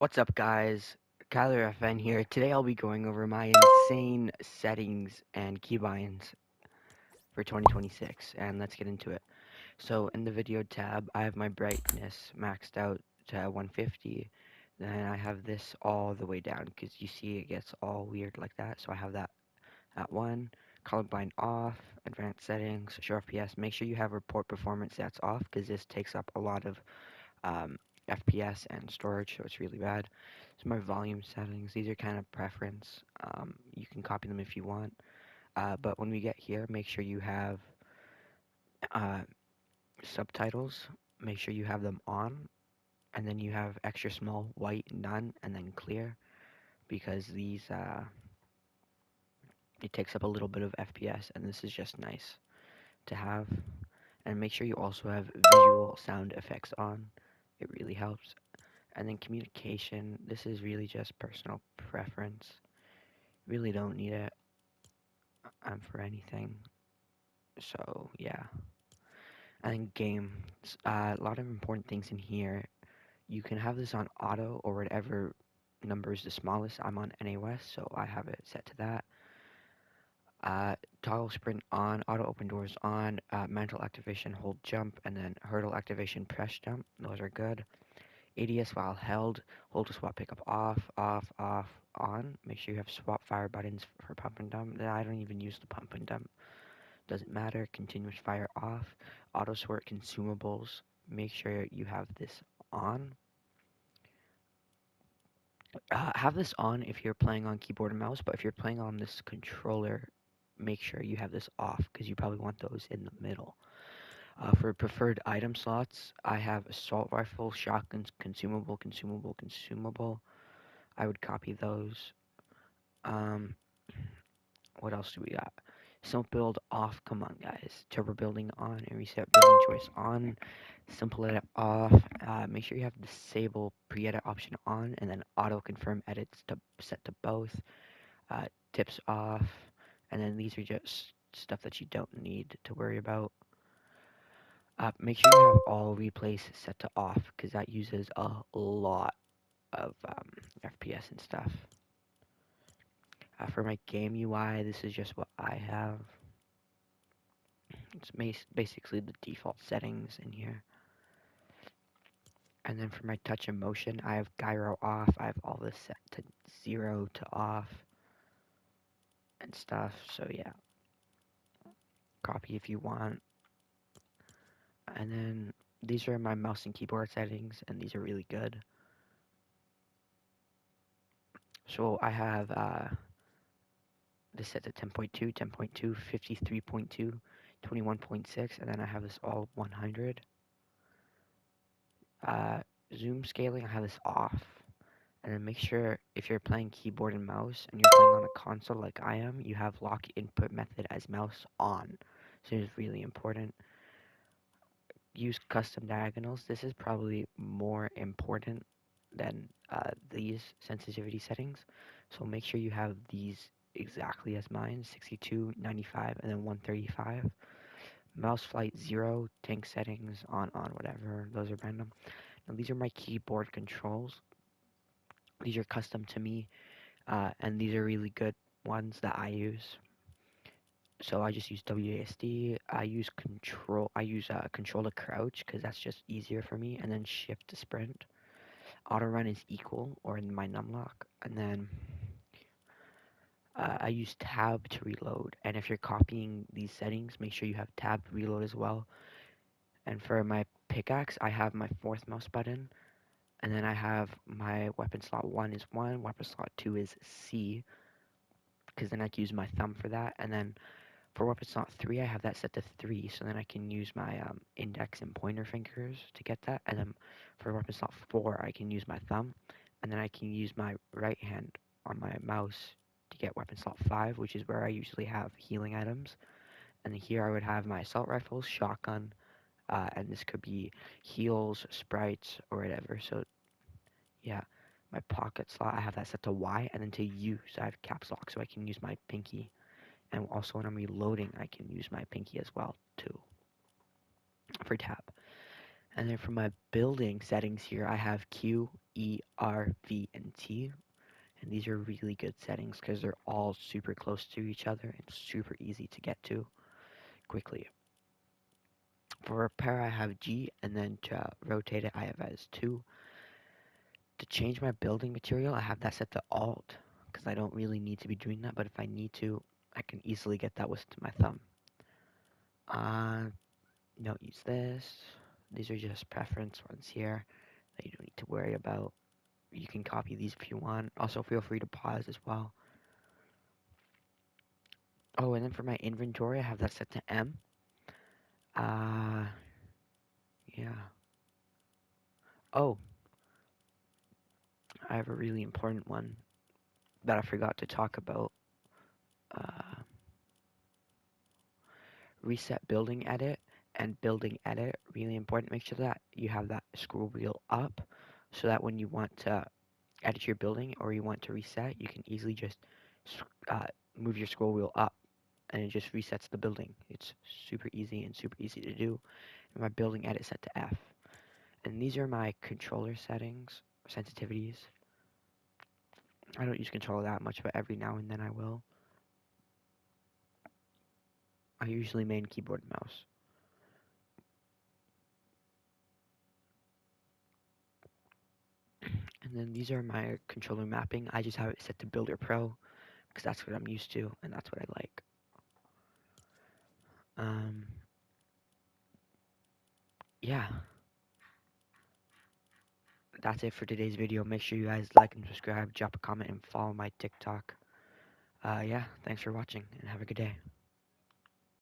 What's up, guys? Kyler FN here. Today I'll be going over my insane settings and keybinds for 2026, and let's get into it. So, in the video tab, I have my brightness maxed out to 150. Then I have this all the way down because you see it gets all weird like that. So I have that at 1, color blind off, advanced settings, show FPS. Make sure you have report performance that's off because this takes up a lot of um, FPS and storage, so it's really bad. So my volume settings, these are kind of preference. You can copy them if you want, but when we get here, make sure you have uh, subtitles. Make sure you have them on, and then you have extra small, white, none, and then clear, because these it takes up a little bit of FPS, and this is just nice to have. And make sure you also have visual sound effects on. It really helps. And then communication, this is really just personal preference. Really don't need it for anything. So yeah. And then games, a lot of important things in here. You can have this on auto or whatever number is the smallest. I'm on NAS, so I have it set to that. Toggle sprint on, auto open doors on, mantle activation, hold jump, and then hurdle activation, press jump. Those are good. ADS while held, hold to swap pickup off, off, off, on. Make sure you have swap fire buttons for pump and dump. I don't even use the pump and dump. Doesn't matter. Continuous fire off. Auto sort consumables. Make sure you have this on. Have this on if you're playing on keyboard and mouse, but if you're playing on this controller, make sure you have this off because you probably want those in the middle. For preferred item slots, I have assault rifle, shotguns, consumable. I would copy those. Um, what else do we got? Simple build off. Come on, guys. Turbo building on and reset building choice on. Simple edit off. Make sure you have disable pre-edit option on, and then auto confirm edits to set to both. Tips off, and then these are just stuff that you don't need to worry about. Make sure you have all replays set to off because that uses a lot of FPS and stuff. For my game UI, this is just what I have. It's basically the default settings in here. And then for my touch and motion, I have gyro off. I have all this set to 0 to off and stuff. So yeah, copy if you want. And then these are my mouse and keyboard settings, and these are really good. So I have this set to 10.2, 10.2, 53.2, 21.6, and then I have this all 100. Zoom scaling, I have this off. And then make sure if you're playing keyboard and mouse and you're playing on a console like I am, you have lock input method as mouse on. So it's really important. Use custom diagonals. This is probably more important than these sensitivity settings. So make sure you have these exactly as mine, 62, 95, and then 135. Mouse flight 0, tank settings, on, whatever. Those are random. Now these are my keyboard controls. These are custom to me, and these are really good ones that I use. So I just use WASD. I use control to crouch because that's just easier for me, and then shift to sprint. Auto run is equal or in my numlock, and then I use tab to reload. And if you're copying these settings, make sure you have tab to reload as well. And for my pickaxe, I have my fourth mouse button, and then I have my weapon slot 1 is 1, weapon slot 2 is C, because then I can use my thumb for that, and then for weapon slot 3, I have that set to 3, so then I can use my index and pointer fingers to get that, and then for weapon slot 4, I can use my thumb, and then I can use my right hand on my mouse to get weapon slot 5, which is where I usually have healing items, and then here I would have my assault rifles, shotgun, and this could be heals, sprites, or whatever, so yeah. My pocket slot, I have that set to Y, and then to U, so I have caps lock, so I can use my pinky. And also when I'm reloading, I can use my pinky as well, too, for tab. And then for my building settings here, I have Q, E, R, V, and T. And these are really good settings because they're all super close to each other and super easy to get to quickly. For repair, I have G, and then to rotate it, I have as 2. To change my building material, I have that set to Alt because I don't really need to be doing that, but if I need to, I can easily get that with my thumb. Don't use this. These are just preference ones here that you don't need to worry about. You can copy these if you want. Also, feel free to pause as well. Oh, and then for my inventory, I have that set to M. Uh, yeah. Oh, I have a really important one that I forgot to talk about. Uh, Reset building edit and building edit. Really important. Make sure that you have that scroll wheel up so that when you want to edit your building or you want to reset, you can easily just uh, move your scroll wheel up and it just resets the building. It's super easy and super easy to do. And my building edit set to F. And these are my controller settings, sensitivities. I don't use controller that much, but every now and then I will. I usually main keyboard and mouse. And then these are my controller mapping. I just have it set to Builder Pro because that's what I'm used to and that's what I like. Um, yeah, that's it for today's video. Make sure you guys like and subscribe, drop a comment, and follow my TikTok. Yeah, thanks for watching and have a good day.